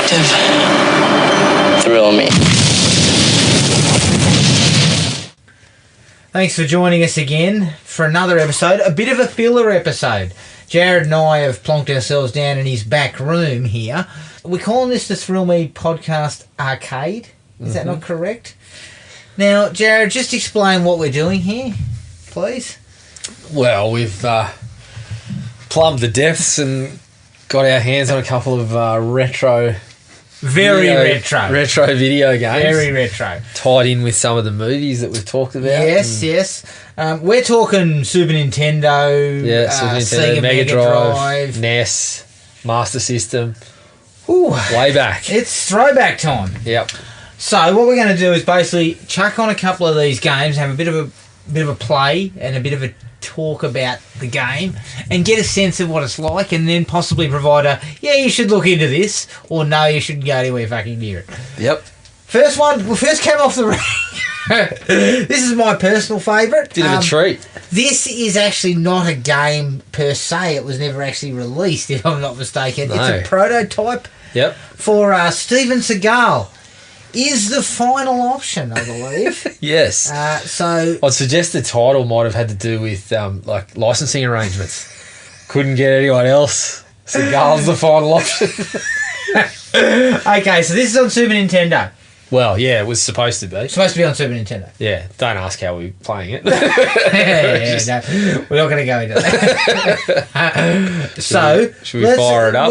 detective. Thrill me. Thanks for joining us again for another episode, a bit of a filler episode. Jared and I have plonked ourselves down in his back room here. We're calling this the Thrill Me Podcast Arcade. Is that not correct? Now, Jared, just explain what we're doing here, please. Well, we've plumbed the depths and got our hands on a couple of retro video games. Very retro. Tied in with some of the movies that we've talked about. Yes. We're talking Super Nintendo, Super Nintendo, SEGA Mega Drive, NES, Master System. Ooh, way back. It's throwback time. Yep. So what we're going to do is basically chuck on a couple of these games, have a bit of a play and a bit of a talk about the game and get a sense of what it's like, and then possibly provide you should look into this, or no, you shouldn't go anywhere fucking near it. Yep. First came off the ring. This is my personal favourite. Bit of a treat. This is actually not a game per se. It was never actually released, if I'm not mistaken. No. It's a prototype for Steven Seagal. Is the final option, I believe. Yes. So I'd suggest the title might have had to do with like licensing arrangements. Couldn't get anyone else. Seagal's the final option. Okay, so this is on Super Nintendo. Well, yeah, it was supposed to be. It's supposed to be on Super Nintendo. Yeah, don't ask how we're playing it. No, we're not going to go into that. Should we fire it up?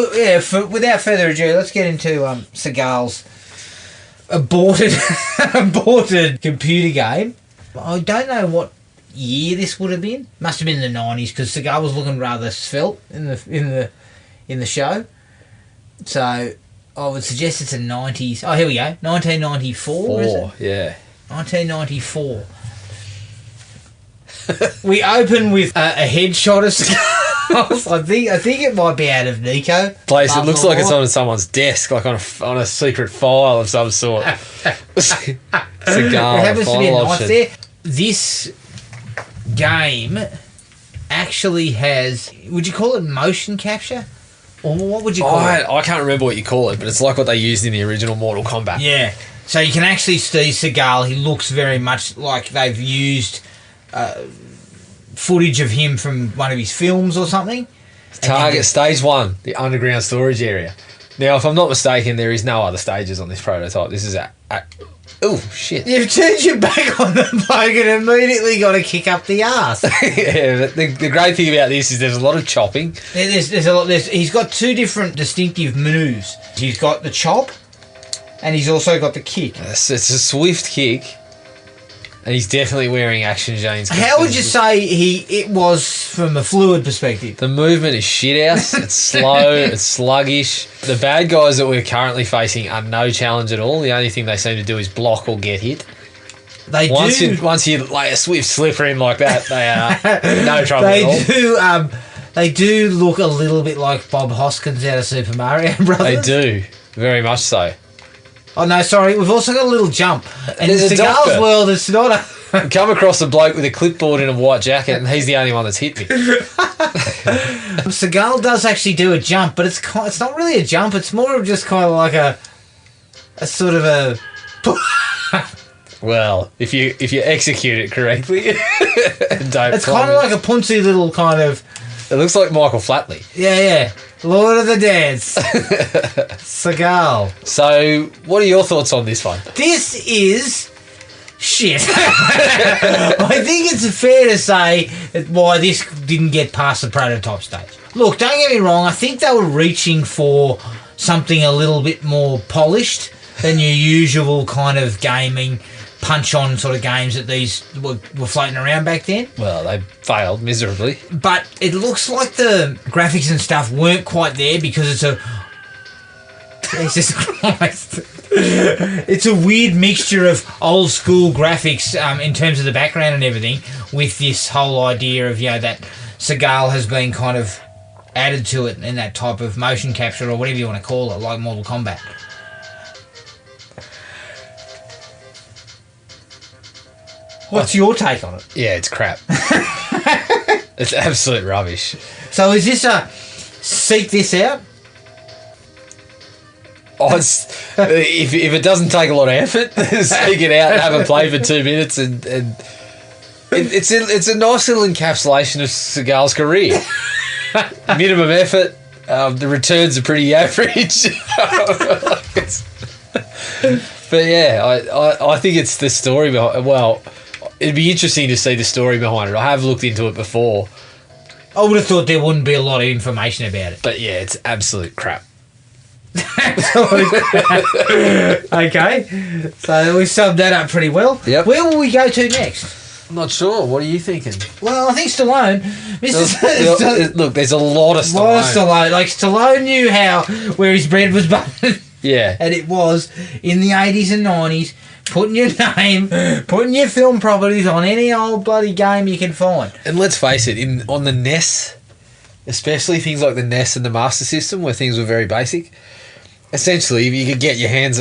Without further ado, let's get into Seagal's aborted computer game. I don't know what year this would have been. Must have been in the 90s, because Seagal was looking rather svelte in the show. So I would suggest it's a 90s. Oh, here we go. 1994, is it? Yeah. 1994. We open with a headshot of Seagal. I think it might be out of Nico. It looks like it's on someone's desk, like on a secret file of some sort. Seagal, It happens to be a final knife option. there. This game actually has, would you call it motion capture? Or what would you call it? I can't remember what you call it, but it's like what they used in the original Mortal Kombat. Yeah. So you can actually see Seagal. He looks very much like they've used footage of him from one of his films or something. Target Stage 1, the underground storage area. Now, if I'm not mistaken, there is no other stages on this prototype. This is oh, shit. You've turned your back on the bloke and immediately got a kick up the arse. Yeah, but the great thing about this is there's a lot of chopping. There's a lot. He's got two different distinctive moves. He's got the chop, and he's also got the kick. It's a swift kick, and he's definitely wearing action jeans. How would you say it was from a fluid perspective? The movement is shit house. It's slow. It's sluggish. The bad guys that we're currently facing are no challenge at all. The only thing they seem to do is block or get hit. Once you lay a swift slipper in like that, they are no trouble at all. They do look a little bit like Bob Hoskins out of Super Mario Brothers. They do, very much so. Oh no, sorry. We've also got a little jump. And in There's a Seagal's doctor. world, it's not a. Come across a bloke with a clipboard and a white jacket, and he's the only one that's hit me. Seagal does actually do a jump, but it's not really a jump. It's more of just kind of like a sort of a. Well, if you execute it correctly, it's kind of like a punchy little kind of. It looks like Michael Flatley. Yeah. Lord of the Dance. Seagal. So, what are your thoughts on this one? This is shit. I think it's fair to say that why this didn't get past the prototype stage. Look, don't get me wrong. I think they were reaching for something a little bit more polished than your usual kind of gaming punch-on sort of games that these were floating around back then. Well, they failed miserably. But it looks like the graphics and stuff weren't quite there, because it's a... Jesus Christ. It's a weird mixture of old school graphics in terms of the background and everything, with this whole idea of, that Seagal has been kind of added to it in that type of motion capture, or whatever you want to call it, like Mortal Kombat. What's your take on it? Yeah, it's crap. It's absolute rubbish. So is this a seek this out? if it doesn't take a lot of effort, sneak it out and have a play for 2 minutes, and it's a nice little encapsulation of Segal's career. Minimum effort, the returns are pretty average. But yeah, I think it's the story behind. Well, it'd be interesting to see the story behind it. I have looked into it before. I would have thought there wouldn't be a lot of information about it. But yeah, it's absolute crap. Okay, so we summed that up pretty well. Yep. Where will we go to next? I'm not sure. What are you thinking? Well, I think Stallone. Look, there's a lot of Stallone. Like Stallone knew where his bread was buttered. Yeah. And it was in the 80s and 90s, putting your name, putting your film properties on any old bloody game you can find. And let's face it, on the NES, especially things like the NES and the Master System, where things were very basic, essentially, if you could get your hands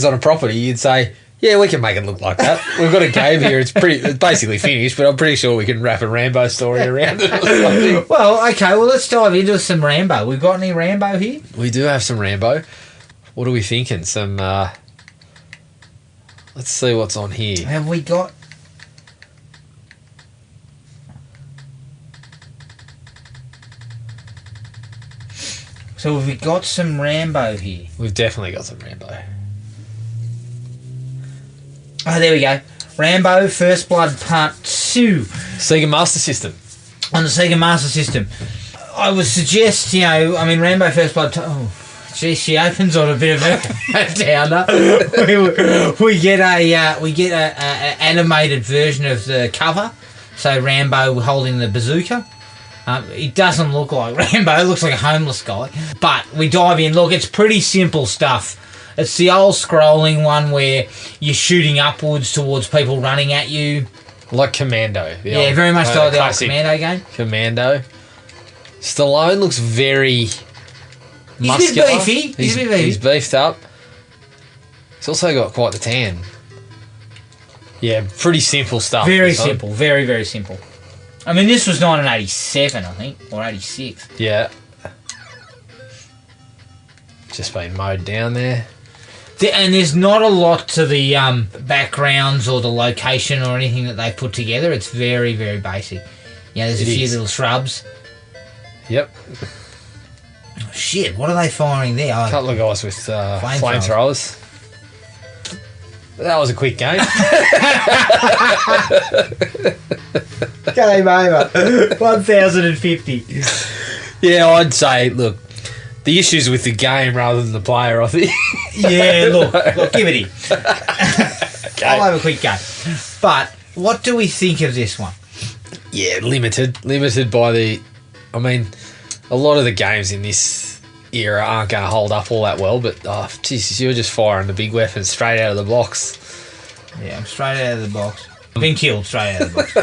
on a property, you'd say, yeah, we can make it look like that. We've got a game here. It's basically finished, but I'm pretty sure we can wrap a Rambo story around it or something. Well, okay, let's dive into some Rambo. We've got any Rambo here? We do have some Rambo. What are we thinking? Some, let's see what's on here. Have we got... So have we got some Rambo here? We've definitely got some Rambo. Oh, there we go. Rambo First Blood Part 2. Sega Master System. On the Sega Master System. I would suggest, Rambo First Blood... Oh, gee, she opens on a bit of a downer. we get a animated version of the cover. So Rambo holding the bazooka. It doesn't look like Rambo. It looks like a homeless guy. But we dive in. Look, it's pretty simple stuff. It's the old scrolling one where you're shooting upwards towards people running at you. Like Commando. Yeah, very much like the old Commando game. Commando. Stallone looks very muscular. He's a bit beefy. He's beefed up. He's also got quite the tan. Yeah, pretty simple stuff. Very simple. Very, very simple. I mean, this was 1987, I think, or 86. Yeah. Just been mowed down there. And there's not a lot to the backgrounds or the location or anything that they put together. It's very, very basic. Yeah, there's a few little shrubs. Yep. Oh, shit, what are they firing there? A couple of guys with flamethrowers. That was a quick game. Game over. 1,050. Yeah, I'd say, look, the issue's with the game rather than the player, I think. Yeah, look, give it here. Okay. I'll have a quick go. But what do we think of this one? Yeah, limited by the... I mean, a lot of the games in this era aren't going to hold up all that well, but, oh, Jesus, you're just firing the big weapons straight out of the box. Yeah, I'm straight out of the box. I've been killed straight out of the box.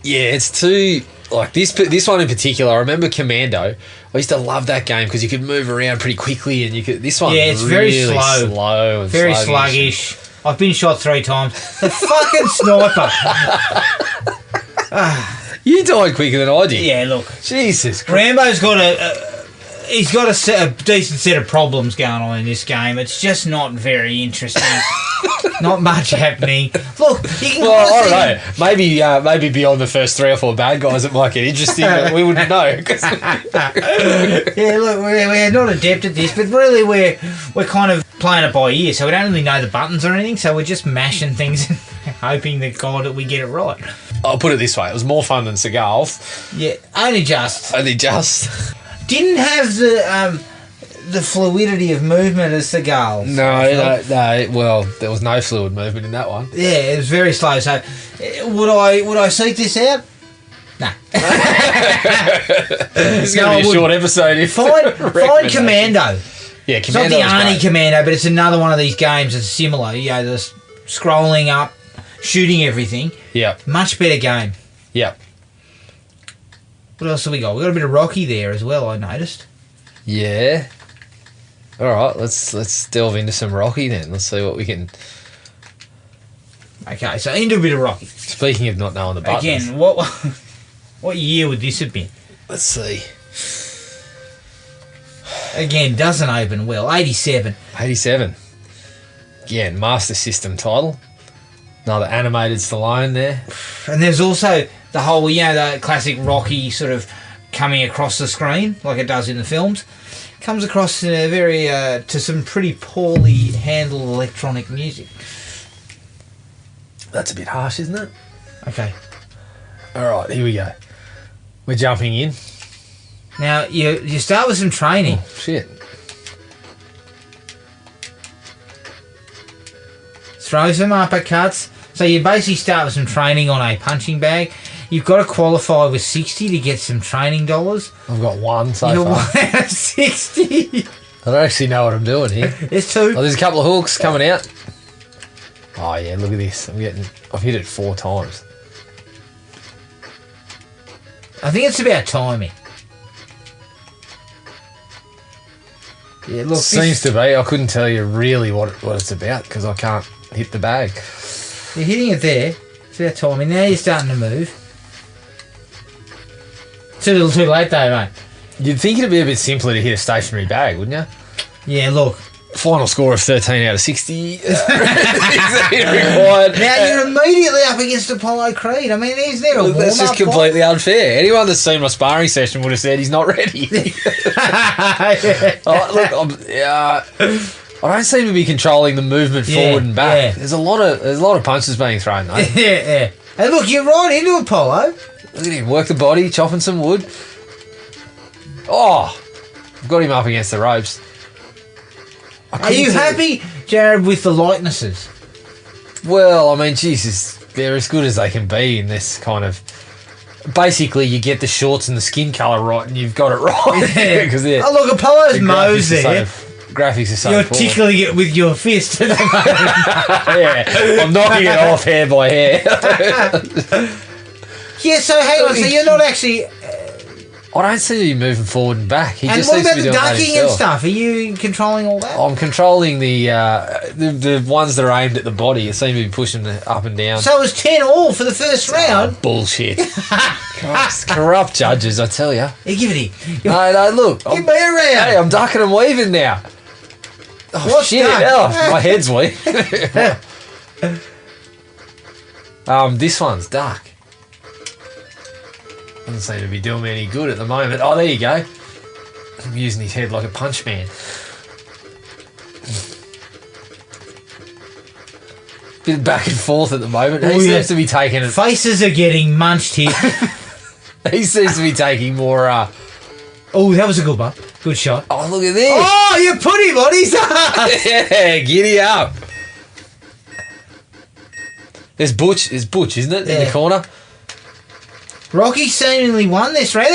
Yeah, it's too... Like, this one in particular, I remember Commando. I used to love that game because you could move around pretty quickly, and you could... This one, yeah, it's really very slow and very sluggish. I've been shot 3 times. The fucking sniper. You died quicker than I did. Yeah, look. Jesus Christ. Rambo's got he's got a decent set of problems going on in this game. It's just not very interesting. Not much happening. Look, you can. Well, I don't know. Maybe beyond the first 3 or 4 bad guys, it might get interesting, but we wouldn't know. Yeah, look, we're not adept at this, but really we're kind of playing it by ear, so we don't really know the buttons or anything. So we're just mashing things and hoping to God that we get it right. I'll put it this way: it was more fun than Segal's. Yeah, only just. Didn't have the fluidity of movement as Segal's. No. Well, there was no fluid movement in that one. Yeah, it was very slow. So, would I seek this out? No. This is going to be a short episode. Find Commando. Yeah, It's not the Arnie Commando, but it's another one of these games that's similar. You know, the scrolling up, shooting everything. Yeah. Much better game. Yeah. What else have we got? We got a bit of Rocky there as well, I noticed. Yeah. All right, let's delve into some Rocky then. Let's see what we can... Okay, so into a bit of Rocky. Speaking of not knowing the buttons. Again, what year would this have been? Let's see. Again, doesn't open well. 87. 87. Again, Master System title. Another animated Stallone there. And there's also the whole, the classic Rocky sort of coming across the screen like it does in the films. Comes across in a very to some pretty poorly handled electronic music. That's a bit harsh, isn't it? Okay. All right, here we go. We're jumping in. Now, you start with some training. Oh, shit. Throw some uppercuts. So you basically start with some training on a punching bag. You've got to qualify with 60 to get some training dollars. I've got one so You're far. 1 out of 60. I don't actually know what I'm doing here. There's 2. Oh, there's a couple of hooks coming out. Oh, yeah, look at this. I've hit it 4 times. I think it's about timing. Yeah, look. Seems to be. I couldn't tell you really what it's about because I can't hit the bag. You're hitting it there. It's about timing. Now you're starting to move. It's a little too late though, mate. You'd think it'd be a bit simpler to hit a stationary bag, wouldn't you? Yeah, look. Final score of 13 out of 60. Required. Now you're immediately up against Apollo Creed. I mean, he's there a warm-up. That's just completely unfair. Anyone that's seen my sparring session would have said he's not ready. I don't seem to be controlling the movement forward and back. Yeah. There's a lot of punches being thrown though. Yeah. And look, you're right into Apollo. Look at him, work the body, chopping some wood. Oh, I've got him up against the ropes. Are you happy, Jared, with the likenesses? Well, I mean, Jesus, they're as good as they can be in this kind of... Basically, you get the shorts and the skin colour right and you've got it right. Yeah. Oh, look, Apollo's Mo's there. Graphics are so You're poor. tickling it with your fist at the moment. Yeah, I'm knocking it off hair by hair. Yeah, so hang on, so you're not actually... I don't seem to be moving forward and back. He and just what seems about to be the doing that ducking and himself. stuff? Are you controlling all that? I'm controlling the ones that are aimed at the body. I seem to be pushing it up and down. So it was 10-all for the first round. Bullshit. Christ, corrupt judges, I tell you. Yeah, give it here. No, look. Give me a round. Hey, I'm ducking and weaving now. Oh, What's shit. that? Oh, my head's weak. This one's duck. Doesn't seem to be doing me any good at the moment. Oh, there you go. I'm using his head like a punch man. Bit back and forth at the moment. He seems to be taking it. Faces are getting munched here. He seems to be taking more. Oh, that was a good one. Good shot. Oh, look at this. Oh, you put him on his ass. Yeah, giddy up. There's Butch, isn't it, in the corner? Rocky seemingly won this round.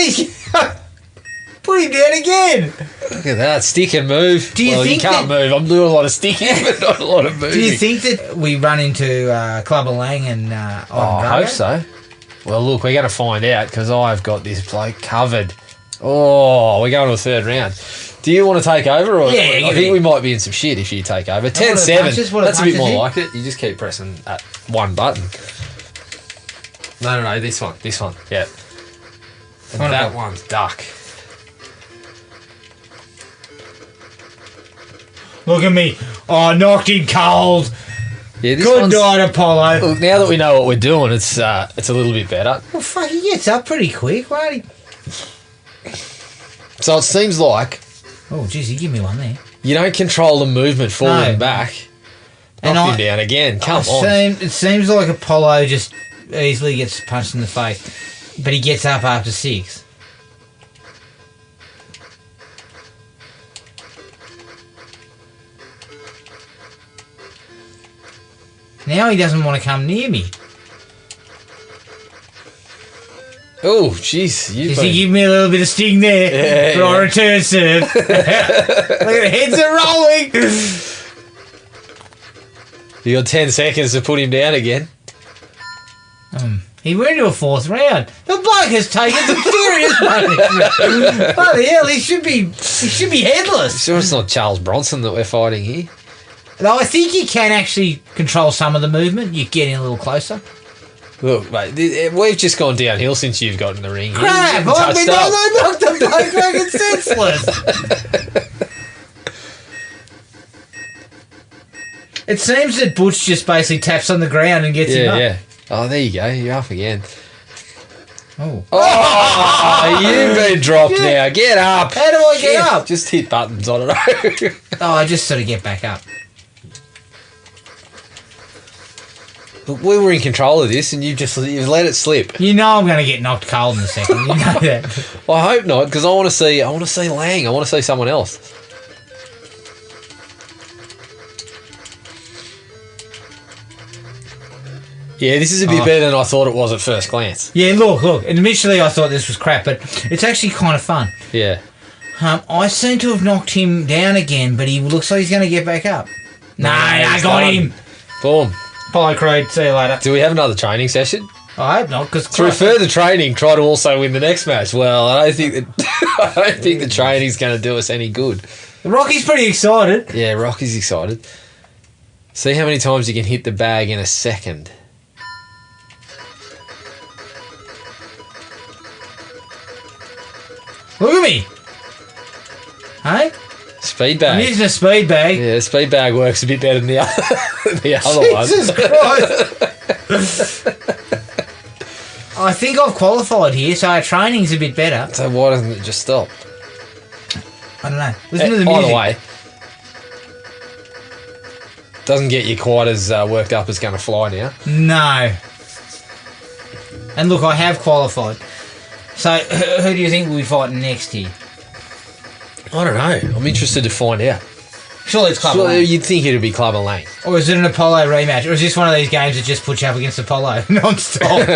Put him down again. Look at that, stick and move. Do you you think can't move. I'm doing a lot of sticking, but not a lot of moving. Do you think that we run into Clubber Lang and I hope so. Well, look, we're going to find out because I've got this bloke covered. Oh, we're going to the third round. Do you want to take over? Or Yeah, I think we might be in some shit if you take over. 10-7. That's a bit more like it. You just keep pressing that one button. No, this one. Yeah. And that one's duck. Look at me. Oh, knocked him cold. Yeah, this Good night, Apollo. Look, now that we know what we're doing, it's a little bit better. Well, fuck, he gets up pretty quick, won't he? So it seems like Oh, geez, you give me one there. you don't control the movement forward and back. Knocked him down again. Come on. It seems like Apollo just easily gets punched in the face, but he gets up after 6. Now he doesn't want to come near me. Oh, jeez. Does he give me a little bit of sting there for our return serve? Look at the heads are rolling. You got 10 seconds to put him down again. He went into a 4th round. The bloke has taken some serious punishment. Bloody hell, he should be headless. Sure it's not Charles Bronson that we're fighting here? Though I think you can actually control some of the movement. You're getting a little closer. Look, mate, we've just gone downhill since you've got in the ring. Crap! I knocked the bloke fucking senseless. It seems that Butch just basically taps on the ground and gets him up. Yeah. Oh, there you go. You're up again. Oh, You've been dropped now. Get up. How do I get up? Just hit buttons. I don't know. Oh, I just sort of get back up. Look, we were in control of this, and you've let it slip. You know I'm going to get knocked cold in a second. You know that. Well, I hope not, because I want to see Lang. I want to see someone else. Yeah, this is a bit better than I thought it was at first glance. Yeah, look. Initially I thought this was crap, but it's actually kind of fun. Yeah. I seem to have knocked him down again, but he looks like he's going to get back up. No, I got him. Boom. Bye, Creed. See you later. Do we have another training session? I hope not, because Through further training, try to also win the next match. Well, I don't think the training's going to do us any good. Rocky's pretty excited. Yeah, Rocky's excited. See how many times you can hit the bag in a second. Look at me. Hey? Speed bag. I'm using a speed bag. Yeah, the speed bag works a bit better than the other one. Jesus Christ. I think I've qualified here, so our training's a bit better. So why doesn't it just stop? I don't know. Listen to the music. Either way, doesn't get you quite as worked up as Gonna Fly now. No. And look, I have qualified. So, who do you think we'll be fighting next here? I don't know. I'm interested to find out. Surely it's Club Lang. You'd think it'd be Club Lang. Or is it an Apollo rematch? Or is this one of these games that just puts you up against Apollo non-stop?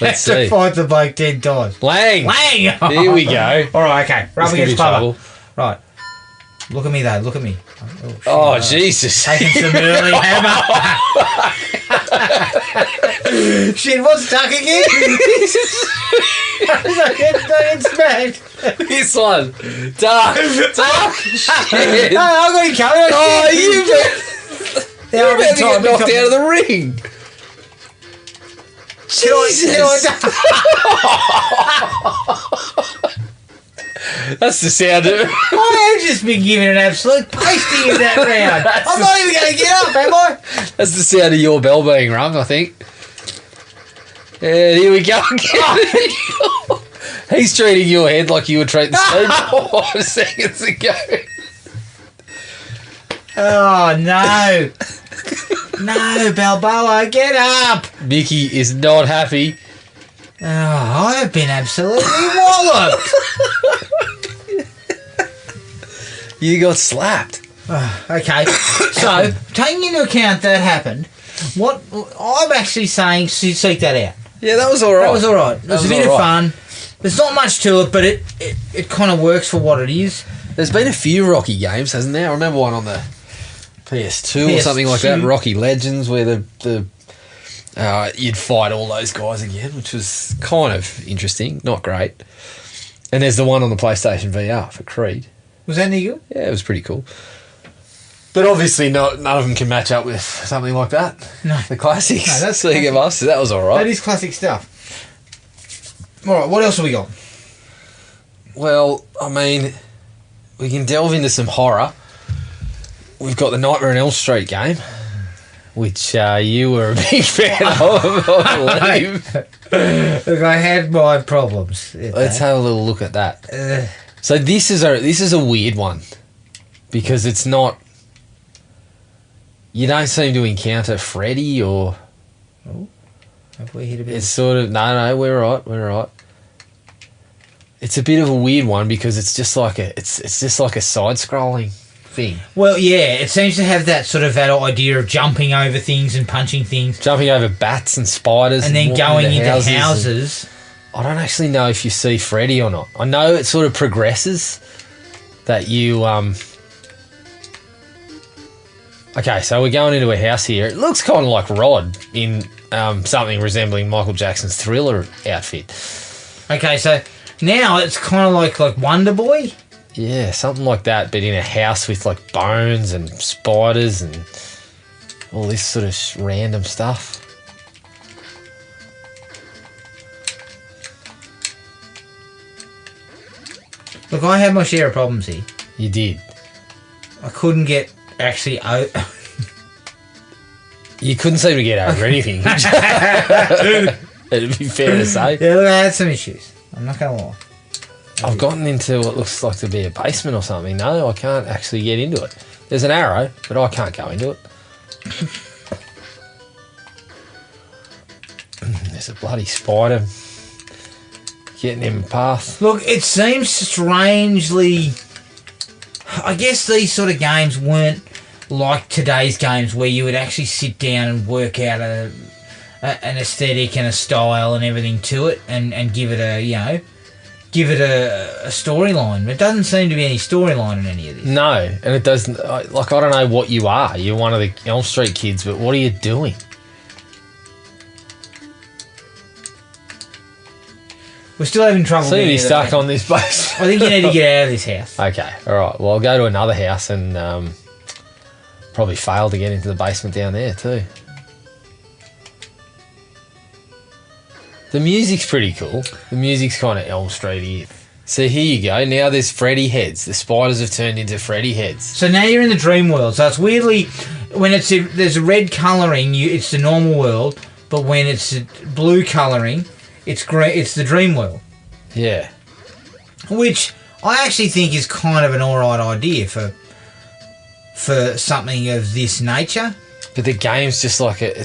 Let's to see. fight the bloke 10 times. Lang! Here we go. All right, okay. Rub This could against be Clubber. trouble. Right. Look at me, though. Look at me. Oh, Jesus. Taking some early hammer. Shit, what's stuck again? I get smacked. This one. Duck. Shit. No, I got him coming. Oh, you better get knocked out of the ring. Jesus. That's the sound of it. I have just been giving an absolute pasting in that round. I'm not even going to get up, am I? That's the sound of your bell being rung, I think. And here we go again. He's treating your head like you were treating Steve 5 seconds ago. Oh, no. No, Balboa, get up. Mickey is not happy. Oh, I have been absolutely walloped. You got slapped. Okay, so taking into account that happened, what I'm actually saying, seek that out. Yeah, that was all right. That was all right. It was a bit of fun. There's not much to it, but it kind of works for what it is. There's been a few Rocky games, hasn't there? I remember one on the PS2 or something like that, Rocky Legends, where you'd fight all those guys again, which was kind of interesting, not great. And there's the one on the PlayStation VR for Creed. Was that any good? Yeah, it was pretty cool. But obviously none of them can match up with something like that. No. The classics. No, that's Sega Master, that was all right. That is classic stuff. All right, what else have we got? Well, I mean, we can delve into some horror. We've got the Nightmare on Elm Street game, which you were a big fan of, I believe. Look, I had my problems. Let's have a little look at that. So this is a weird one because it's not. You don't seem to encounter Freddy or. Oh, have we hit a bit? It's sort of no. We're right. It's a bit of a weird one because it's just like a side-scrolling thing. Well, yeah, it seems to have that idea of jumping over things and punching things, Jumping over bats and spiders, and then going into houses. I don't actually know if you see Freddy or not. I know it sort of progresses that you. Okay, so we're going into a house here. It looks kind of like Rod in something resembling Michael Jackson's Thriller outfit. Okay, so now it's kind of like Wonder Boy. Yeah, something like that, but in a house with like bones and spiders and all this sort of random stuff. Look, I had my share of problems here. You did. I couldn't get actually You couldn't seem to get over anything. It'd be fair to say. Yeah, look, I had some issues. I'm not going to lie. I've gotten into what looks like to be a basement or something. No, I can't actually get into it. There's an arrow, but I can't go into it. There's a bloody spider getting in my path. Look, it seems strangely... I guess these sort of games weren't like today's games where you would actually sit down and work out an aesthetic and a style and everything to it and give it a, give it a storyline. There doesn't seem to be any storyline in any of this. No, and it doesn't... I don't know what you are. You're one of the Elm Street kids, but what are you doing? We're still having trouble. Seem to be stuck on this base. I think you need to get out of this house. Okay, all right. Well, I'll go to another house and probably fail to get into the basement down there too. The music's pretty cool. The music's kind of Elm Street-y. So here you go. Now there's Freddy heads. The spiders have turned into Freddy heads. So now you're in the dream world. So it's weirdly, when there's a red colouring, it's the normal world, but when it's blue colouring, it's the dream world. Yeah. Which I actually think is kind of an alright idea for something of this nature. But the game's just like a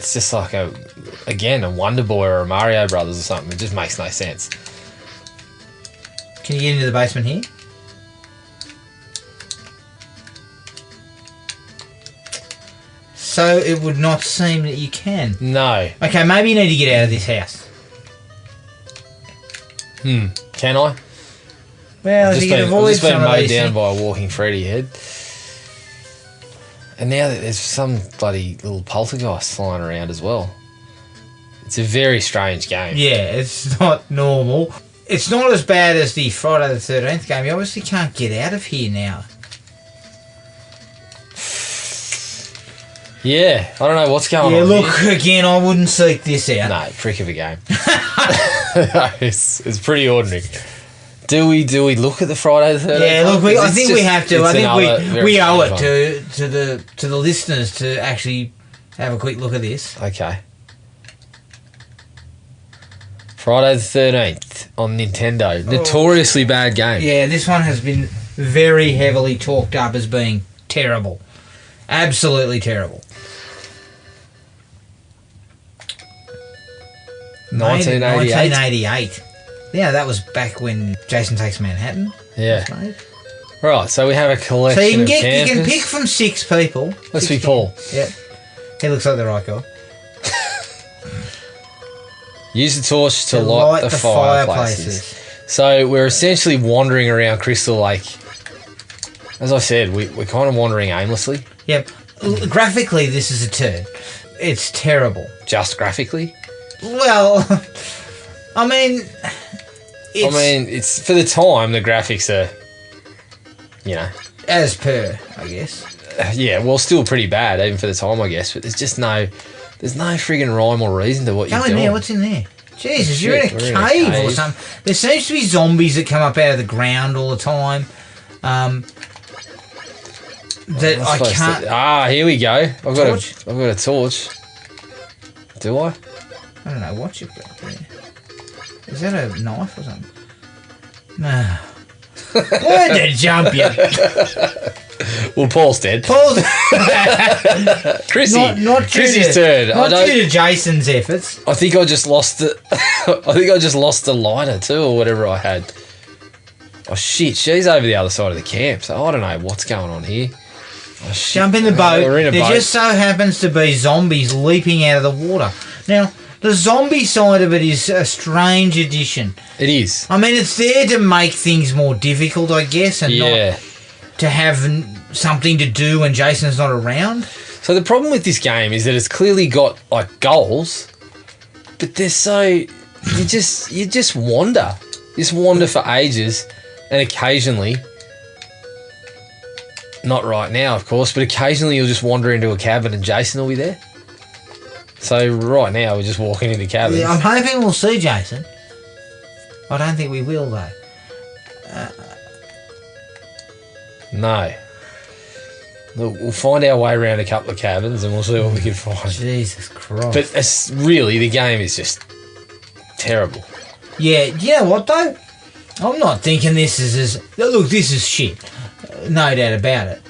Wonder Boy or a Mario Brothers or something. It just makes no sense. Can you get into the basement here? So it would not seem that you can. No. Okay, maybe you need to get out of this house. Can I? Well, if you can avoid I've just been some of mowed these down things. by a walking Freddy head. And now there's some bloody little poltergeist flying around as well. It's a very strange game. Yeah, it's not normal. It's not as bad as the Friday the 13th game. You obviously can't get out of here now. Yeah, I don't know what's going on. Yeah, look, again, I wouldn't seek this out. No, prick of a game. It's pretty ordinary. Do we look at the Friday the 13th? Yeah, look, I think we have to. I think we owe it one. to the listeners to actually have a quick look at this. Okay. Friday the 13th on Nintendo. Notoriously bad game. Yeah, this one has been very heavily talked up as being terrible. Absolutely terrible. 1988. Yeah, that was back when Jason Takes Manhattan. Yeah. Right, so we have a collection so you of can pick from 6 people. Let's be Paul. Yeah. He looks like the right guy. Use the torch to light the fireplaces. So we're essentially wandering around Crystal Lake. As I said, we're kind of wandering aimlessly. Yep. Graphically, this is a turd. It's terrible. Just graphically? Well, I mean... it's for the time, the graphics are, as per, I guess. Yeah, well, still pretty bad, even for the time, I guess. But there's no friggin' rhyme or reason to what you're doing. Go in there, what's in there? Jesus, you're in a cave or something. There seems to be zombies that come up out of the ground all the time. That I can't... here we go. I've got a torch. Do I? I don't know what you've got there. Is that a knife or something? Nah. Where'd you jump, you? Well, Paul's dead. Chrissy. Not Chrissy's turn. Not due to Jason's efforts. I think I just lost the... I think I just lost the lighter too, or whatever I had. Oh, shit. She's over the other side of the camp, so I don't know what's going on here. Oh, shit. Jump in the boat. We're in a boat. There just so happens to be zombies leaping out of the water. Now... the zombie side of it is a strange addition. It is. I mean, it's there to make things more difficult, I guess, and not to have something to do when Jason's not around. So the problem with this game is that it's clearly got like goals, but they're so you just wander. You just wander for ages, and occasionally, not right now, of course, but occasionally you'll just wander into a cabin and Jason will be there. So right now we're just walking into cabins. Yeah, I'm hoping we'll see Jason. I don't think we will, though. No. Look, we'll find our way around a couple of cabins and we'll see what we can find. Jesus Christ. But it's really, the game is just terrible. Yeah, you know what though? I'm not thinking this is as... Look, this is shit. No doubt about it.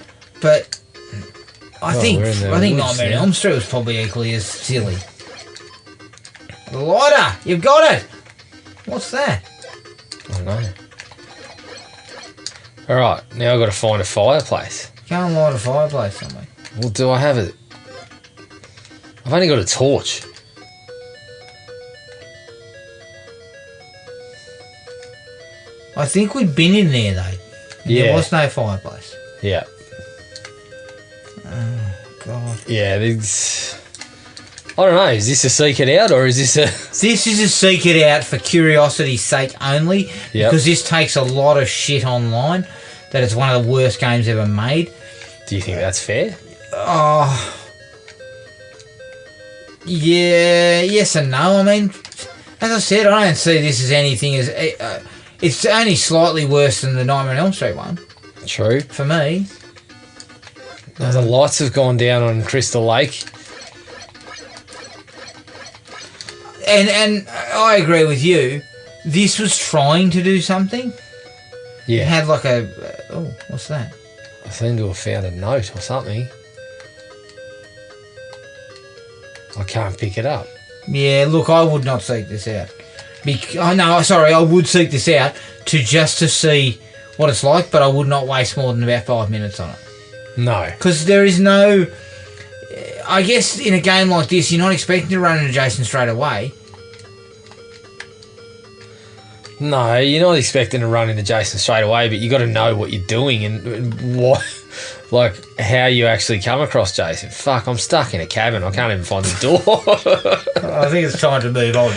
But I think Nightmare on Elm Street was probably equally as silly. The lighter! You've got it! What's that? I don't know. Alright, now I've got to find a fireplace. Go and light a fireplace for me. Well, do I have it? I've only got a torch. I think we'd been in there though. Yeah. There was no fireplace. Yeah. Oh, God. Yeah, it's... I don't know, is this a seek it out or is this a... This is a seek it out for curiosity's sake only. Yep. Because this takes a lot of shit online. That it's one of the worst games ever made. Do you think that's fair? Oh... Yeah, yes and no. I mean, as I said, I don't see this as anything as... it's only slightly worse than the Nightmare on Elm Street one. True. For me. The lights have gone down on Crystal Lake. And I agree with you. This was trying to do something. Yeah. It had like a... oh, what's that? I seem to have found a note or something. I can't pick it up. Yeah, look, I would not seek this out. I would seek this out to see what it's like, but I would not waste more than about 5 minutes on it. No. Because there is no... I guess in a game like this, you're not expecting to run into Jason straight away. No, you're not expecting to run into Jason straight away, but you got to know what you're doing and what, like, how you actually come across Jason. Fuck, I'm stuck in a cabin. I can't even find the door. I think it's time to move on.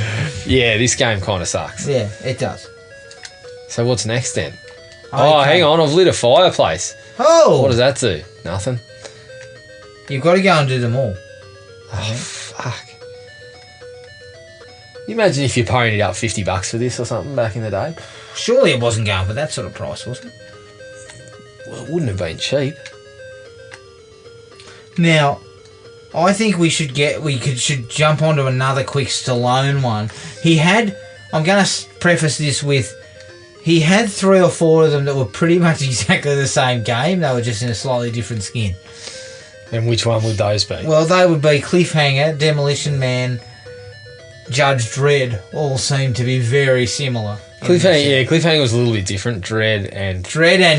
Yeah, this game kind of sucks. Yeah, it does. So what's next then? Okay. Oh, hang on, I've lit a fireplace. Oh! What does that do? Nothing. You've got to go and do them all. Oh, fuck. Can you imagine if you ponied up $50 for this or something back in the day? Surely it wasn't going for that sort of price, was it? Well, it wouldn't have been cheap. Now, I think we should jump onto another quick Stallone one. He had... I'm going to preface this with... He had 3 or 4 of them that were pretty much exactly the same game. They were just in a slightly different skin. And which one would those be? Well, they would be Cliffhanger, Demolition Man, Judge Dredd. All seem to be very similar. Cliffhanger was a little bit different. Dredd and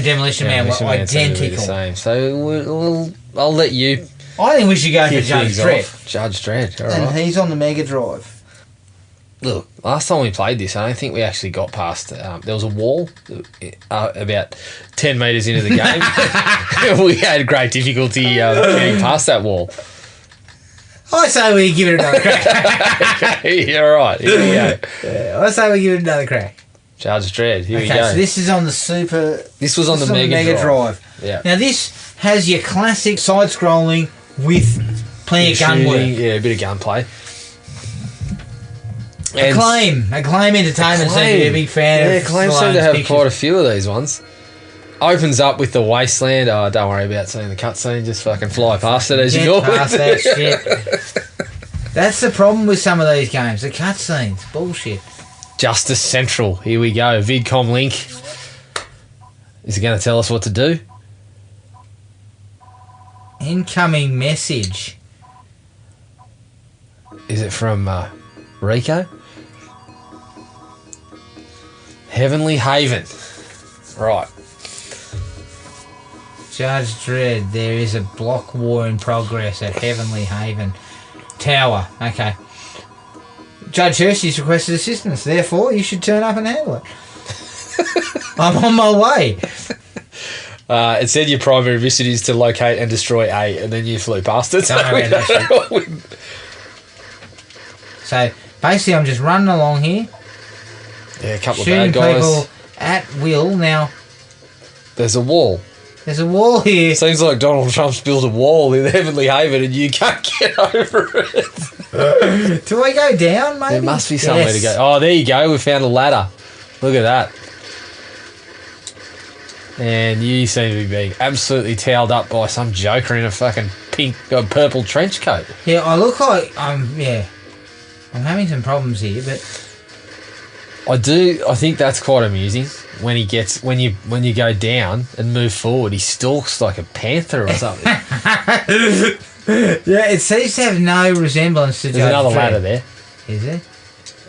Demolition Man were identical. The same. So I'll let you. I think we should go for Judge Dredd. Judge Dredd, all and right. He's on the Mega Drive. Look, last time we played this, I don't think we actually got past... there was a wall about 10 metres into the game. We had great difficulty getting past that wall. I say we give it another crack. Yeah, all right. Here we go. Yeah, I say we give it another crack. Judge Dredd, here we go. Okay, so this is on the Super... This was on the Mega Drive. Yeah. Now, this has your classic side-scrolling with plenty of gun work. Yeah, a bit of gunplay. Acclaim Entertainment seem to be a big fan of Acclaim seem to have quite a few of these ones. Opens up with the wasteland. Oh, don't worry about seeing the cutscene. Just fucking fly past it as you go. Past that shit. That's the problem with some of these games. The cutscenes. Bullshit. Justice Central. Here we go. Vidcom link. Is it going to tell us what to do? Incoming message. Is it from Rico? Heavenly Haven. Right. Judge Dredd, there is a block war in progress at Heavenly Haven Tower. Okay. Judge Hershey's requested assistance, therefore you should turn up and handle it. I'm on my way. It said your primary mission is to locate and destroy A, and then you flew past it. Don't worry about that shit. So basically I'm just running along here. Yeah, a couple shooting of bad guys. People at will. Now there's a wall. There's a wall here. Seems like Donald Trump's built a wall in Heavenly Haven and you can't get over it. Do I go down, maybe? There must be somewhere to go. Oh, there you go. We found a ladder. Look at that. And you seem to be being absolutely towelled up by some joker in a fucking purple trench coat. Yeah, I look like I'm having some problems here, but I think that's quite amusing when you go down and move forward, he stalks like a panther or something. Yeah, it seems to have no resemblance to. There's another ladder there. Is it?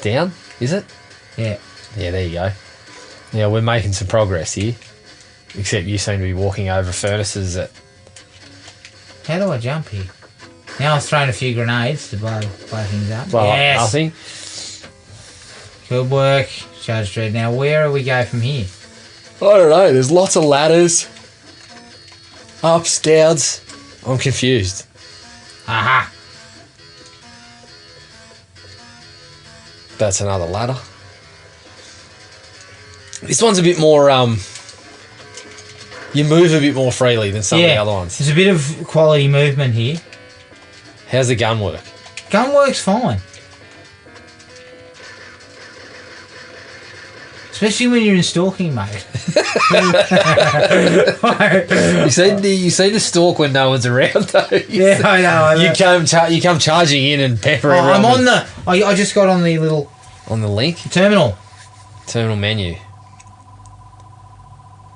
Down? Is it? Yeah. Yeah, there you go. Yeah, we're making some progress here. Except you seem to be walking over furnaces that... How do I jump here? Now I've thrown a few grenades to blow things up. Blow yes. Up nothing. Good work, Judge Dredd. Now where do we go from here? I don't know. There's lots of ladders. Ups, downs. I'm confused. Aha. That's another ladder. This one's a bit more... You move a bit more freely than some of the other ones. There's a bit of quality movement here. How's the gun work? Gun works fine. Especially when you're in stalking mode. You seem to stalk when no one's around, though. Yeah, I know. You come charging in and pepper everyone. I'm on I just got on the little... On the link? Terminal menu.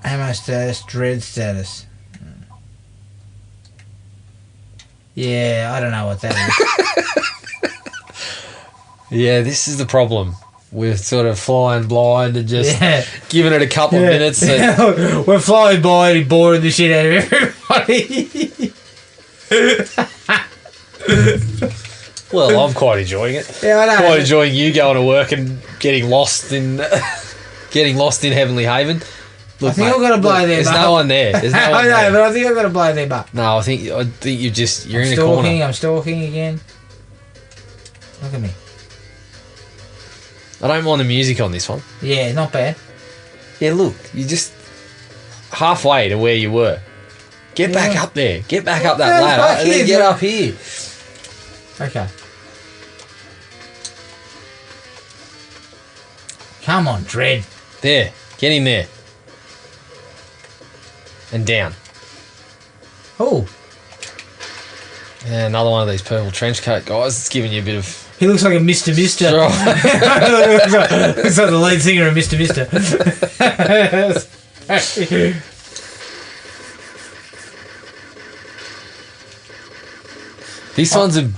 Ammo status, dread status. Yeah, I don't know what that is. Yeah, this is the problem. We're sort of flying blind and just giving it a couple of minutes. We're flying by and boring the shit out of everybody. Well, I'm quite enjoying it. Yeah, I know. Quite enjoying you going to work and getting lost in Heavenly Haven. Look, I think I've got to blow their There's butt. no one there. There's no one I know, there. but I think I've got to blow their butt. No, I think you're in a corner. I'm stalking again. Look at me. I don't mind the music on this one. Yeah, not bad. Yeah, look, you just halfway to where you were. Get back up there. Get back up that ladder and then get up here. Okay. Come on, Dredd. There. Get in there. And down. Oh. Yeah, another one of these purple trench coat guys. It's giving you a bit of... He looks like a Mr. Mister. Sure. looks like the lead singer of Mr. Mister. These ones are...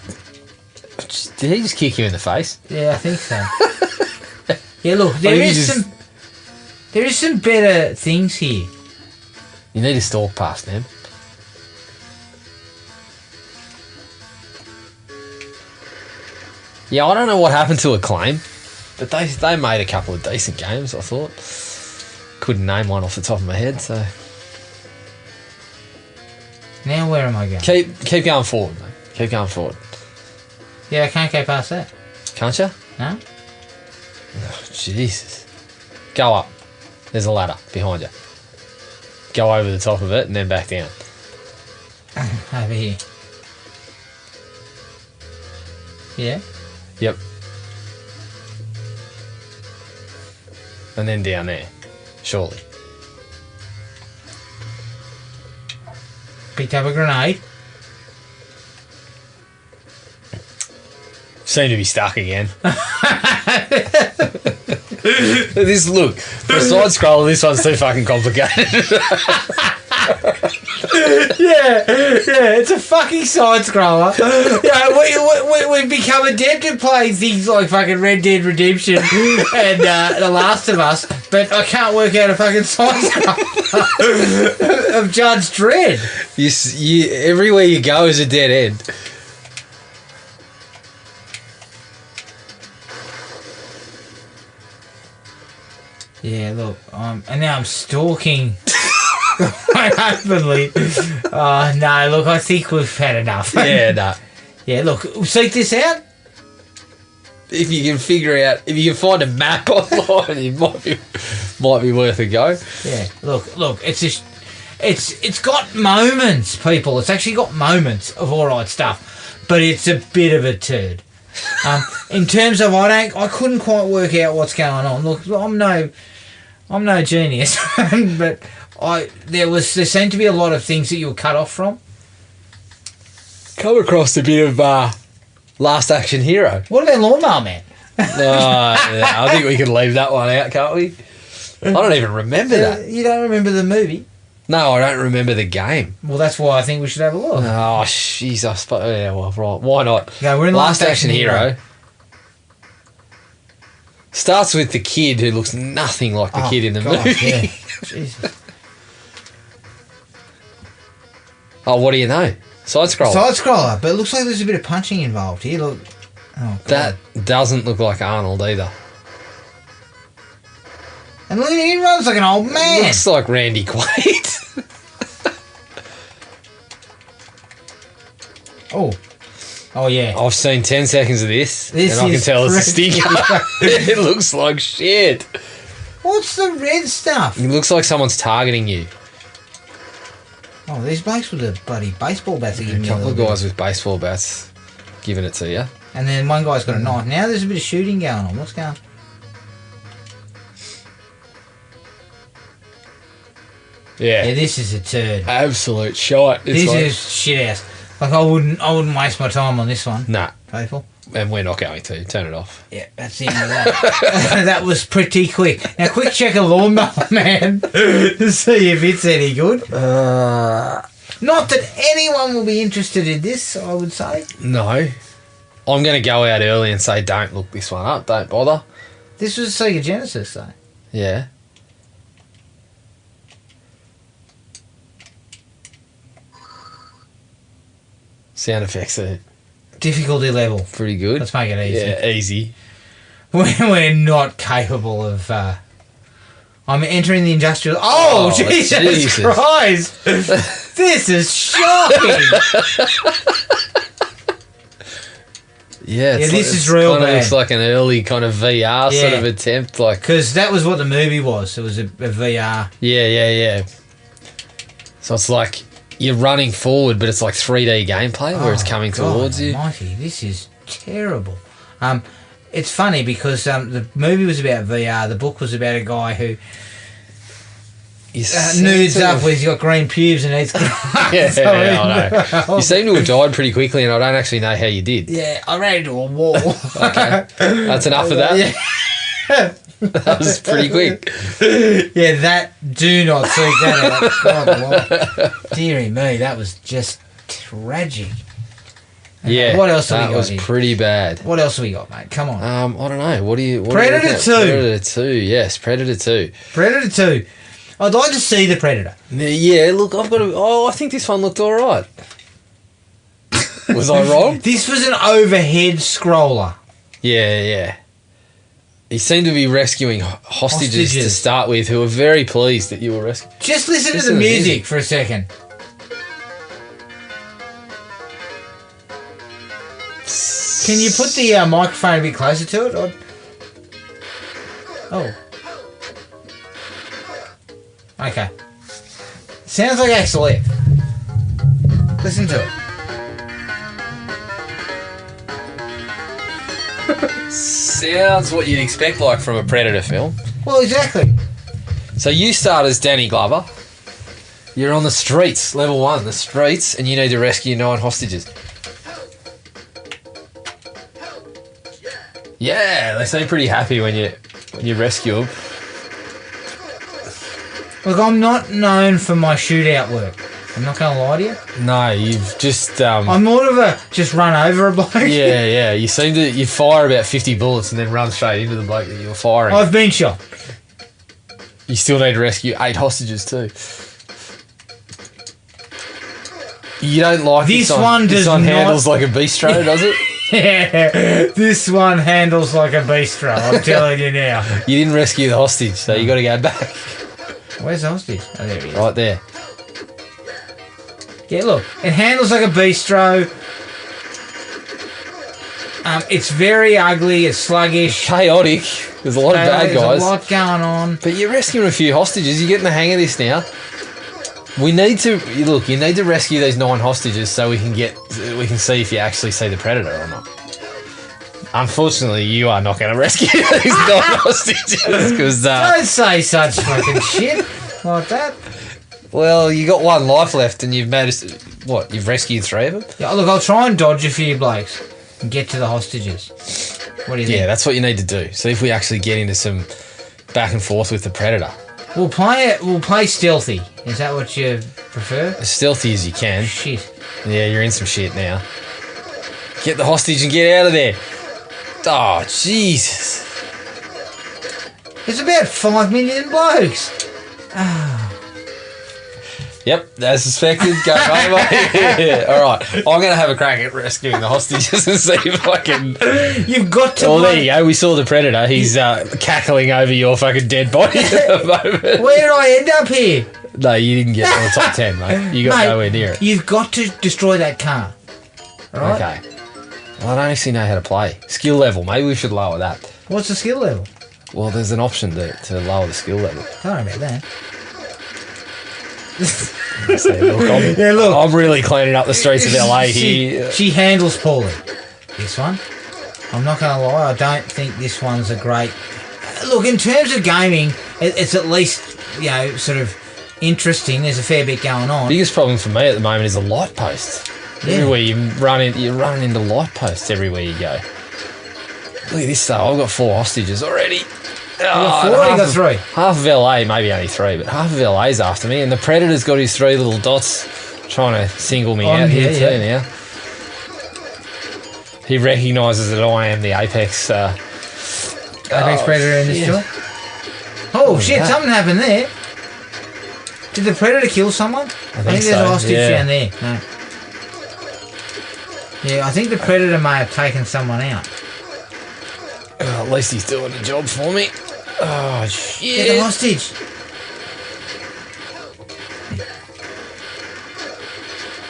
Did he just kick you in the face? Yeah, I think so. Yeah, look, there is some better things here. You need to stalk past them. Yeah, I don't know what happened to Acclaim, but they made a couple of decent games, I thought. Couldn't name one off the top of my head, so... Now where am I going? Keep going forward, mate. Keep going forward. Yeah, I can't go past that. Can't you? No? Oh, Jesus. Go up. There's a ladder behind you. Go over the top of it and then back down. Over here. Yeah? Yep. And then down there. Surely. Picked up a grenade. Seem to be stuck again. Look, for a side scroller, this one's too fucking complicated. Yeah, it's a fucking side scroller. Yeah, we've become adept at playing things like fucking Red Dead Redemption and The Last of Us, but I can't work out a fucking side scroller of Judge Dredd. Everywhere you go is a dead end. Yeah, look, and now I'm stalking quite openly. Oh, no, look, I think we've had enough. Yeah, no. Yeah, look, seek this out. If you can find a map online, it might be worth a go. Yeah, look, it's got moments, people. It's actually got moments of alright stuff, but it's a bit of a turd. In terms of I couldn't quite work out what's going on. Look, I'm I'm no genius, but there seemed to be a lot of things that you were cut off from. Come across a bit of Last Action Hero. What about Lawnmower Man? I think we can leave that one out, can't we? I don't even remember that. You don't remember the movie? No, I don't remember the game. Well, that's why I think we should have a look. Oh, jeez, I suppose. Yeah, well, right. Why not? Yeah, we're in Last Action Hero. Starts with the kid who looks nothing like the kid in the movie. Yeah. Jesus. Oh, what do you know? Side scroller. Side scroller, but it looks like there's a bit of punching involved here. Look. Oh, that doesn't look like Arnold either. And look at him, he runs like an old man. Looks like Randy Quaid. Oh yeah. I've seen 10 seconds of this and I can is tell it's a sticker. It looks like shit. What's the red stuff? It looks like someone's targeting you. Oh, these blokes with the bloody baseball bats are giving A me couple of little guys with baseball bats giving it to you. bit. And then one guy's got a knife. Now there's a bit of shooting going on. What's going on? Yeah. This is a turd. Absolute shite. This is shit house. Like I wouldn't waste my time on this one. Nah. Faithful. And we're not going to. Turn it off. Yeah, that's the end of that. That was pretty quick. Now, quick check of Lawnmower Man to see if it's any good. Not that anyone will be interested in this, I would say. No. I'm going to go out early and say don't look this one up. Don't bother. This was Sega Genesis, though. Yeah. Sound effects are Difficulty level. pretty good. Let's make it easy. Yeah, easy. We're not capable of... I'm entering the industrial... Oh, Jesus Christ! This is shocking! Yeah, this is real kind of bad. looks like an early kind of VR sort of attempt. Like, Because that was what the movie was. It was a VR. yeah. So it's like you're running forward, but it's like 3D gameplay where it's coming towards you. Almighty, this is terrible. It's funny because the movie was about VR. The book was about a guy who nudes up when he's got green pubes and eats grass. I know. You seem to have died pretty quickly, and I don't actually know how you did. Yeah, I ran into a wall. Okay, that's enough of that. Yeah. That was pretty quick. Yeah, that do not seek that out. Dearie me, that was just tragic. Yeah, what else have we got that was here? pretty bad. What else have we got, mate? Come on. I don't know. What Predator 2. Predator 2, yes, Predator 2. Predator 2. I'd like to see the Predator. Yeah, look, I think this one looked all right. Was I wrong? This was an overhead scroller. Yeah. He seemed to be rescuing hostages to start with, who were very pleased that you were rescuing. Just listen to the music for a second. Can you put the microphone a bit closer to it? Oh. Okay. Sounds like Axel F. Listen to it. Sounds what you'd expect like from a Predator film. Well, exactly. So you start as Danny Glover. You're on the streets, level 1, the streets, and you need to rescue 9 hostages. Yeah, they seem pretty happy when you rescue them. Look, I'm not known for my shootout work. I'm not going to lie to you. No, you've just... I'm more of a just run over a bloke. Yeah. You fire about 50 bullets and then run straight into the bloke that you're firing. I've been shot. You still need to rescue 8 hostages too. You don't like this one? This one handles like a bistro, does it? Yeah, this one handles like a bistro, I'm telling you now. You didn't rescue the hostage, so you got to go back. Where's the hostage? Oh, there he is. Right there. Yeah, look, it handles like a bistro. It's very ugly, it's sluggish. Chaotic. There's a lot of bad guys. There's a lot going on. But you're rescuing a few hostages. You're getting the hang of this now. You need to rescue these 9 hostages so we can see if you actually see the Predator or not. Unfortunately, you are not going to rescue these non-hostages because. Don't say such fucking shit like that. Well, you got one life left, and you've managed. What? You've rescued 3 of them. Yeah, look, I'll try and dodge a few blokes and get to the hostages. What do you think? Yeah, that's what you need to do. See if we actually get into some back and forth with the predator. We'll play stealthy. Is that what you prefer? As stealthy as you can. Shit. Yeah, you're in some shit now. Get the hostage and get out of there. Oh, Jesus. There's about 5 million blokes. Yep, as suspected. Go over. Yeah, all right. I'm going to have a crack at rescuing the hostages and see if I can. You've got to. Well, there you go. We saw the predator. He's cackling over your fucking dead body at the moment. Where did I end up here? No, you didn't get to the top 10, mate. You got nowhere near it. You've got to destroy that car. All right? Okay. Well, I don't actually know how to play. Skill level. Maybe we should lower that. What's the skill level? Well, there's an option to lower the skill level. Don't know about that. See, look, I'm really cleaning up the streets of LA here. She handles poorly. This one. I'm not going to lie, I don't think this one's a great... Look, in terms of gaming, it's at least, sort of interesting. There's a fair bit going on. Biggest problem for me at the moment is the light posts. Yeah. Everywhere you're running into light posts everywhere you go. Look at this though, I've got 4 hostages already. You got 4 or you got 3? Half of LA, maybe only 3, but half of LA's after me, and the Predator's got his 3 little dots trying to single me out here too now. He recognises that I am the apex predator in this joint. Oh shit, something happened there. Did the predator kill someone? I think there's a hostage down there. No. Yeah, I think the predator may have taken someone out. At least he's doing the job for me. Oh shit. Get the hostage.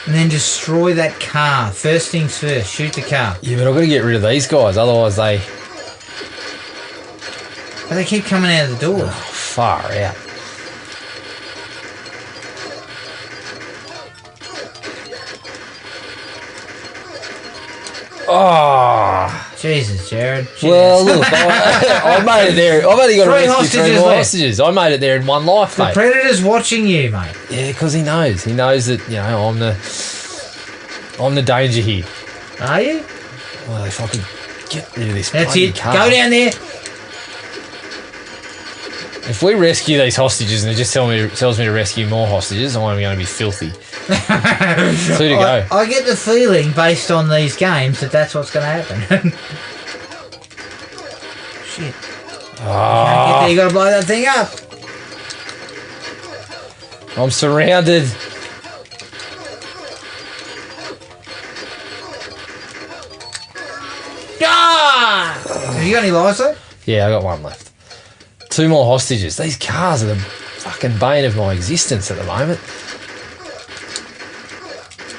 And then destroy that car. First things first, shoot the car. Yeah, but I've got to get rid of these guys, otherwise they... But they keep coming out of the door. Oh, far out. Oh... Jesus, Jared. Well, look, I made it there. I've only got to rescue 3 more hostages. I made it there in one life, mate. The predator's watching you, mate. Yeah, because he knows. He knows that I'm the danger here. Are you? Well, if I could get rid of this. That's it. Car. Go down there. If we rescue these hostages and it just tells me to rescue more hostages, I'm going to be filthy. 2 to go. I get the feeling, based on these games, that that's what's going to happen. Shit. Oh. You got to blow that thing up. I'm surrounded. Ah! Have you got any lives though? Yeah, I got 1 left. 2 more hostages. These cars are the fucking bane of my existence at the moment.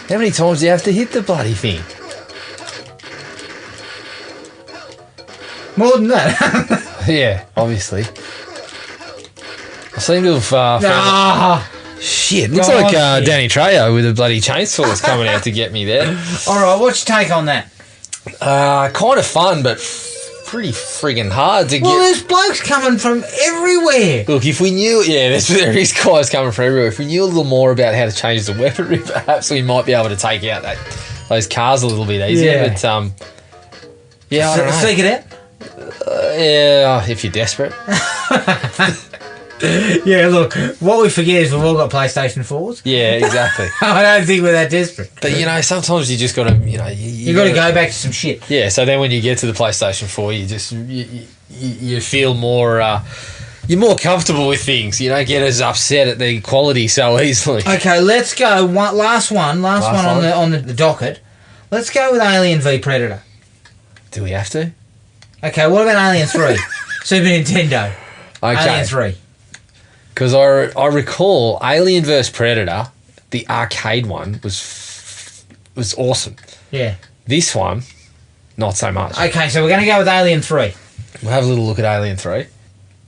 How many times do you have to hit the bloody thing? More than that. Yeah, obviously. I seem to have found shit, looks like Danny Trejo with a bloody chainsaw is coming out to get me there. Alright, what's your take on that? Kind of fun, but pretty friggin' hard to get. Well, there's blokes coming from everywhere. Look, if we knew, there is guys coming from everywhere. If we knew a little more about how to change the weaponry, perhaps we might be able to take out those cars a little bit easier. Yeah. But I don't know. Seek it out. Yeah, if you're desperate. Yeah, look, what we forget is we've all got PlayStation 4s. Yeah, exactly. I don't think we're that desperate. But sometimes you just got to, you got to go back to some shit. Yeah, so then when you get to the PlayStation 4, you just you feel more you're more comfortable with things. You don't get as upset at the quality so easily. Okay, let's go. Last one on the docket. Let's go with Alien v Predator. Do we have to? Okay, what about Alien 3? Super Nintendo. Okay. Alien 3. Because I recall Alien vs Predator, the arcade one, was awesome. Yeah. This one, not so much. Okay, so we're going to go with Alien 3. We'll have a little look at Alien 3.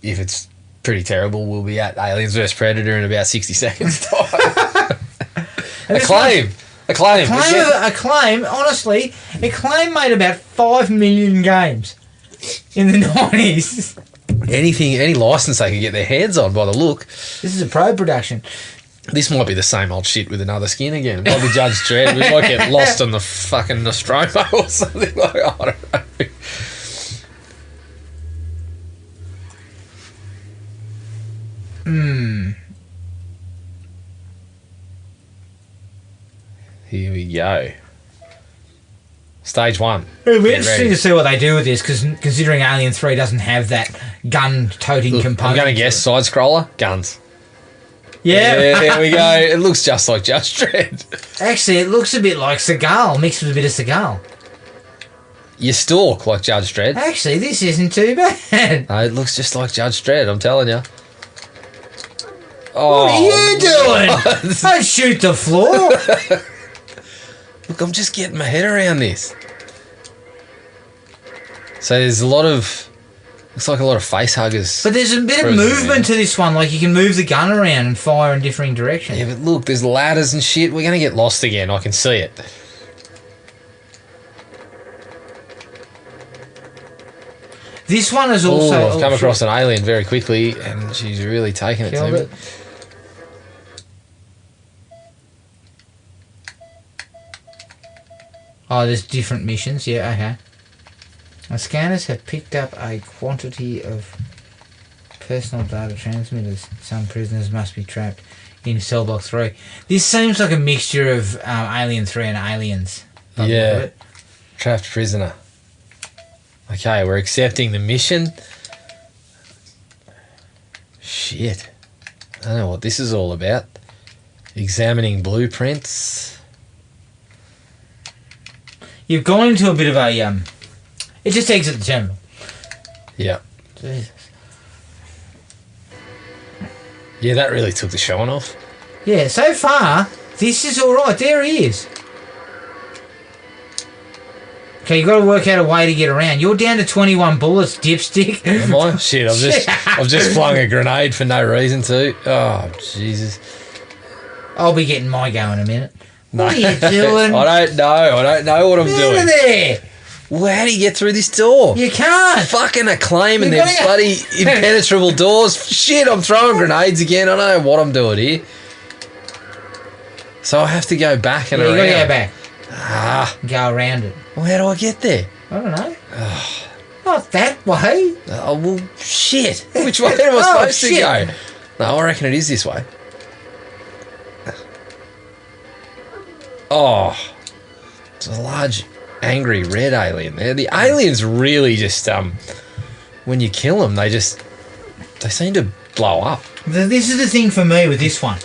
If it's pretty terrible, we'll be at Aliens vs Predator in about 60 seconds' time. Acclaim. Acclaim, honestly, Acclaim made about 5 million games in the 90s. Any license they could get their hands on by the look. This is a pro production. This might be the same old shit with another skin again. It might be Judge Dredd. We might get lost on the fucking Nostromo or something like that. I don't know. Here we go. Stage 1. It'll be interesting to see what they do with this, because considering Alien 3 doesn't have that gun-toting component. I'm going to guess side-scroller, guns. Yeah. There we go. It looks just like Judge Dredd. Actually, it looks a bit like Seagal, mixed with a bit of Seagal. You stalk like Judge Dredd. Actually, this isn't too bad. No, it looks just like Judge Dredd, I'm telling you. What are you doing? Don't shoot the floor. Look, I'm just getting my head around this. So there's a lot of... Looks like a lot of face huggers. But there's a bit of movement to this one. Like, you can move the gun around and fire in differing directions. Yeah, but look, there's ladders and shit. We're going to get lost again. I can see it. This one is also... I've come across an alien very quickly, and she's really taking it to me. Oh, there's different missions. Yeah, okay. Our scanners have picked up a quantity of personal data transmitters. Some prisoners must be trapped in cell block 3. This seems like a mixture of Alien 3 and Aliens. Yeah. Trapped prisoner. Okay, we're accepting the mission. Shit. I don't know what this is all about. Examining blueprints. You've gone into a bit of a... it just exit the terminal. Yeah. Jesus. Yeah, that really took the shine off. Yeah, so far, this is alright. There he is. Okay, you've got to work out a way to get around. You're down to 21 bullets, dipstick. Am I? Shit, I've just flung a grenade for no reason to. Oh, Jesus. I'll be getting my go in a minute. What are you doing? I don't know what I'm doing. Out of there. Well, how do you get through this door? You can't. Fucking Acclaim and them bloody impenetrable doors. Shit, I'm throwing grenades again. I don't know what I'm doing here. So I have to go back and around. You got to go back. Go around it. Well, how do I get there? I don't know. Not that way. Oh, well, shit. Which way am I supposed to go? No, I reckon it is this way. Oh, it's a large, angry red alien there. The aliens really just, when you kill them, they seem to blow up. This is the thing for me with this one.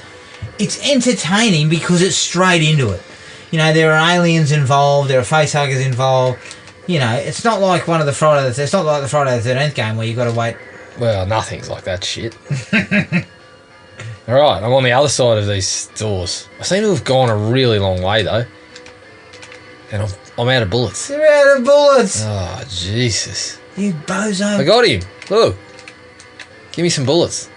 It's entertaining because it's straight into it. You know, there are aliens involved, there are facehuggers involved. You know, it's not like one of the Friday the 13th game where you've got to wait. Well, nothing's like that shit. Alright, I'm on the other side of these doors. I seem to have gone a really long way though. And I'm out of bullets. You're out of bullets! Oh, Jesus. You bozo. I got him. Look. Give me some bullets.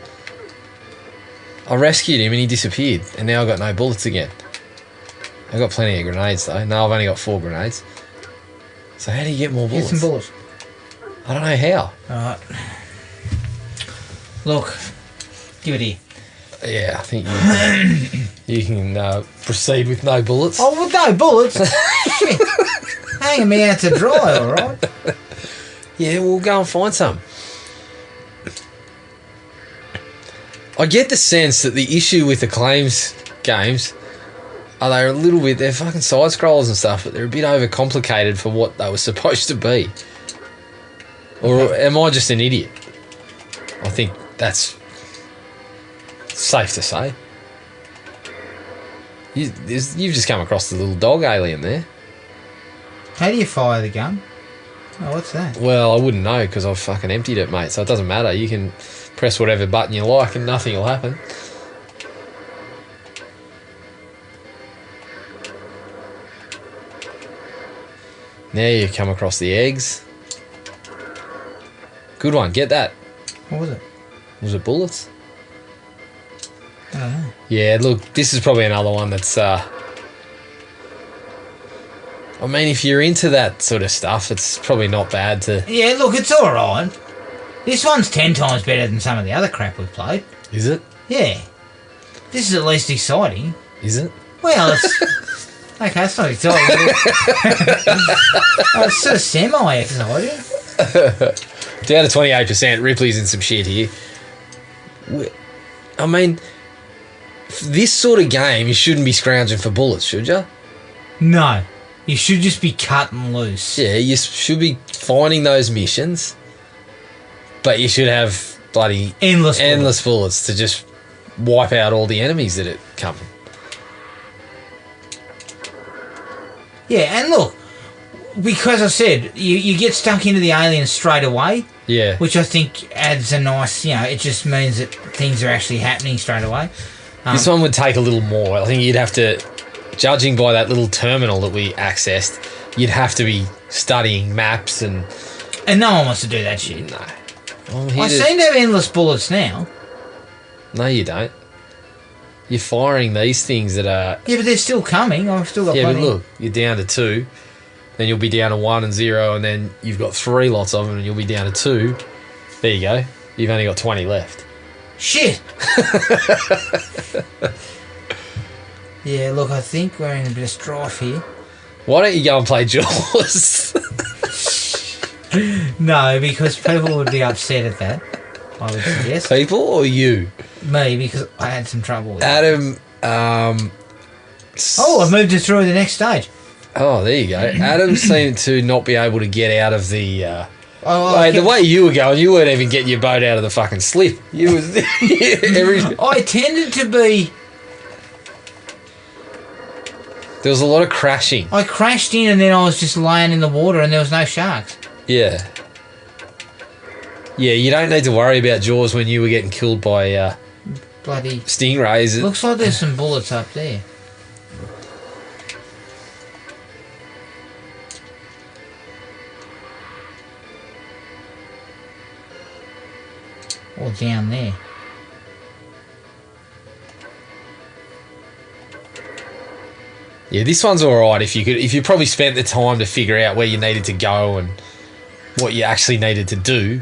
I rescued him and he disappeared. And now I've got no bullets again. I've got plenty of grenades though. No, I've only got 4 grenades. So how do you get more bullets? Get some bullets. I don't know how. Alright. Look. Give it here. Yeah, I think you can proceed with no bullets. Oh, with no bullets? Shit. Hanging me out to dry, alright? Yeah, we'll go and find some. I get the sense that the issue with the Acclaim's games are they're fucking side scrollers and stuff, but they're a bit overcomplicated for what they were supposed to be. Or am I just an idiot? I think that's safe to say. You've just come across the little dog alien there. How do you fire the gun? Oh, what's that? Well, I wouldn't know because I've fucking emptied it, mate, so it doesn't matter. You can press whatever button you like and nothing will happen. Now you come across the eggs. Good one, get that. What was it? Was it bullets? I don't know. Yeah, look, this is probably another one that's... I I mean, if you're into that sort of stuff, it's probably not bad to... Yeah, look, it's alright. This one's 10 times better than some of the other crap we've played. Is it? Yeah. This is at least exciting. Is it? Well, it's... Okay, it's not exciting. It's sort of semi-exciting. Down to 28%. Ripley's in some shit here. I mean, this sort of game, you shouldn't be scrounging for bullets, should you? No. You should just be cutting loose. Yeah, you should be finding those missions, but you should have bloody endless bullets to just wipe out all the enemies that it come. Yeah, and look, because I said, you get stuck into the aliens straight away. Yeah. Which I think adds a nice, it just means that things are actually happening straight away. This one would take a little more. I think you'd have to, judging by that little terminal that we accessed, you'd have to be studying maps and... And no one wants to do that shit. No. I seem to have endless bullets now. No, you don't. You're firing these things that are... Yeah, but they're still coming. I've still got plenty. Yeah, but look, you're down to 2. Then you'll be down to 1 and 0, and then you've got 3 lots of them, and you'll be down to 2. There you go. You've only got 20 left. Shit! Yeah, look, I think we're in a bit of strife here. Why don't you go and play Jaws? No, because people would be upset at that, I would suggest. People or you? Me, because I had some trouble with Adam, I've moved it through to the next stage. Oh, there you go. Adam seemed to not be able to get out of the... the way you were going, you weren't even getting your boat out of the fucking slip. You was I tended to be... There was a lot of crashing. I crashed in and then I was just laying in the water and there was no sharks. Yeah. Yeah, you don't need to worry about Jaws when you were getting killed by bloody stingrays. Looks like there's some bullets up there. Or down there. Yeah, this one's all right if you probably spent the time to figure out where you needed to go and what you actually needed to do.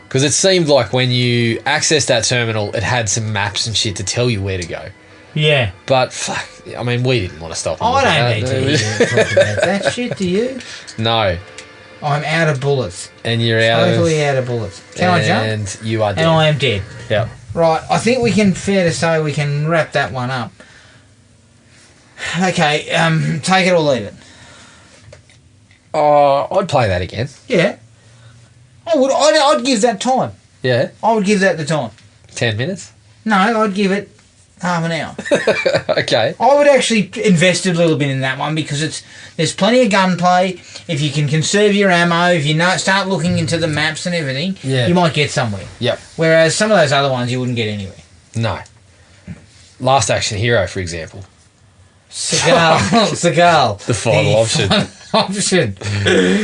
Because it seemed like when you accessed that terminal, it had some maps and shit to tell you where to go. Yeah. But, fuck, I mean, we didn't want to stop. I don't need to hear you talk about that shit, do you? No. I'm out of bullets. And you're totally out of bullets. Can I jump? And you are dead. And I am dead. Yep. Right, I think we can, fair to say, we can wrap that one up. Okay, take it or leave it. I'd play that again. Yeah. I would. I'd give that time. Yeah. I would give that the time. 10 minutes? No, I'd give it half an hour. Okay. I would actually invest a little bit in that one because there's plenty of gunplay. If you can conserve your ammo, if you start looking into the maps and everything, you might get somewhere. Yep. Whereas some of those other ones you wouldn't get anywhere. No. Again, Hero, for example. Seagal. The final option.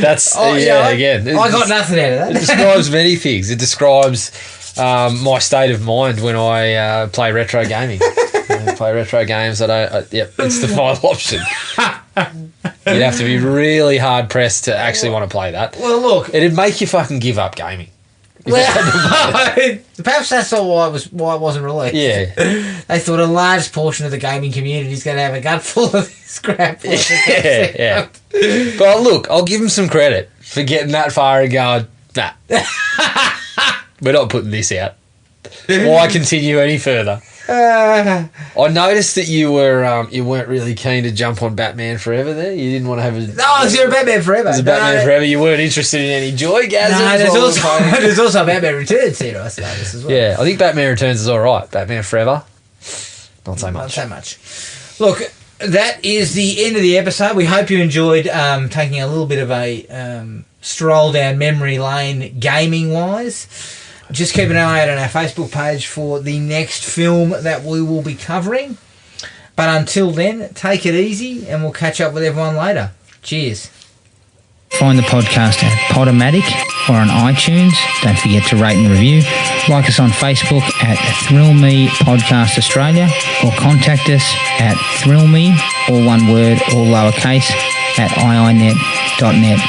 That's again. I got nothing out of that. It describes many things. It describes my state of mind when I play retro gaming. When I play retro games. It's the final option. You'd have to be really hard pressed to actually want to play that. Well, look, it'd make you fucking give up gaming. Well, perhaps that's not why it wasn't released. Yeah, they thought a large portion of the gaming community is going to have a gut full of this crap. Yeah. But look, I'll give him some credit for getting that far and going, nah, we're not putting this out. Why continue any further? I noticed that you weren't really keen to jump on Batman Forever there. You didn't want to have a... No, it's a Batman Forever. There's a Batman Forever. You weren't interested in any Joy-gasms. No, there's also Batman Returns here, I suppose, as well. Yeah, I think Batman Returns is all right. Batman Forever, not so much. Not so much. Look, that is the end of the episode. We hope you enjoyed taking a little bit of a stroll down memory lane gaming-wise. Just keep an eye out on our Facebook page for the next film that we will be covering. But until then, take it easy and we'll catch up with everyone later. Cheers. Find the podcast at Podomatic or on iTunes. Don't forget to rate and review. Like us on Facebook at Thrill Me Podcast Australia or contact us at thrillme, all one word, all lowercase, at iinet.net.au.